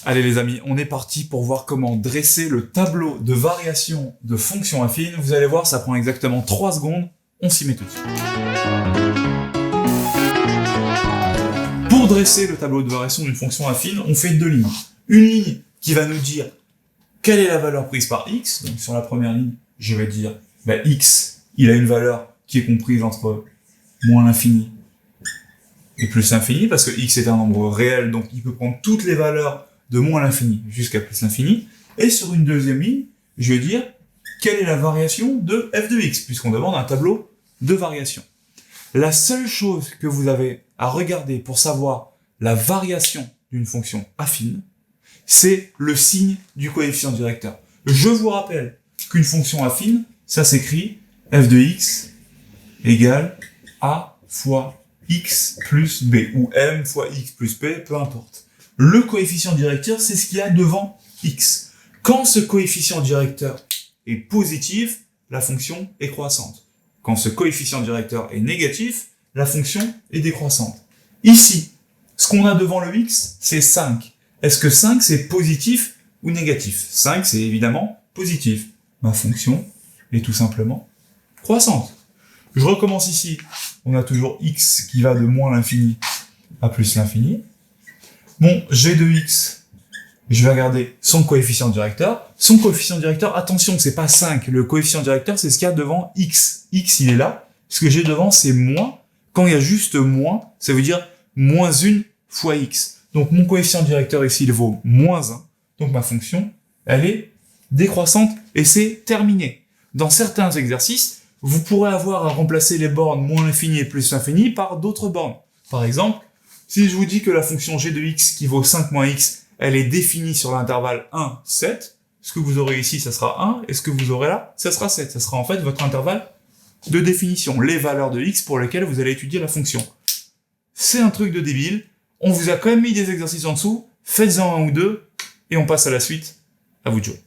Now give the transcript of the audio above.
Allez les amis, on est parti pour voir comment dresser le tableau de variation de fonctions affines. Vous allez voir, ça prend exactement 3 secondes, on s'y met tout de suite. Pour dresser le tableau de variation d'une fonction affine, on fait 2 lignes. Une ligne qui va nous dire quelle est la valeur prise par x. Donc sur la première ligne, je vais dire x, il a une valeur qui est comprise entre moins l'infini et plus l'infini, parce que x est un nombre réel, donc il peut prendre toutes les valeurs de moins l'infini jusqu'à plus l'infini. Et sur une deuxième ligne, je vais dire quelle est la variation de f de x, puisqu'on demande un tableau de variation. La seule chose que vous avez à regarder pour savoir la variation d'une fonction affine, c'est le signe du coefficient directeur. Je vous rappelle qu'une fonction affine, ça s'écrit f de x égale a fois x plus b, ou m fois x plus p, peu importe. Le coefficient directeur, c'est ce qu'il y a devant x. Quand ce coefficient directeur est positif, la fonction est croissante. Quand ce coefficient directeur est négatif, la fonction est décroissante. Ici, ce qu'on a devant le x, c'est 5. Est-ce que 5, c'est positif ou négatif? 5, c'est évidemment positif. Ma fonction est tout simplement croissante. Je recommence ici. On a toujours x qui va de moins l'infini à plus l'infini. Bon, g de x, je vais regarder son coefficient directeur. Son coefficient directeur, attention, c'est pas 5. Le coefficient directeur, c'est ce qu'il y a devant x. X, il est là. Ce que j'ai devant, c'est moins. Quand il y a juste moins, ça veut dire moins 1 fois x. Donc mon coefficient directeur ici, il vaut moins 1. Donc ma fonction, elle est décroissante et c'est terminé. Dans certains exercices, vous pourrez avoir à remplacer les bornes moins l'infini et plus l'infini par d'autres bornes. Par exemple, si je vous dis que la fonction g de x qui vaut 5 moins x, elle est définie sur l'intervalle 1, 7, ce que vous aurez ici, ça sera 1, et ce que vous aurez là, ça sera 7. Ça sera en fait votre intervalle de définition, les valeurs de x pour lesquelles vous allez étudier la fonction. C'est un truc de débile, on vous a quand même mis des exercices en dessous, faites-en un ou deux, et on passe à la suite. À vous de jouer.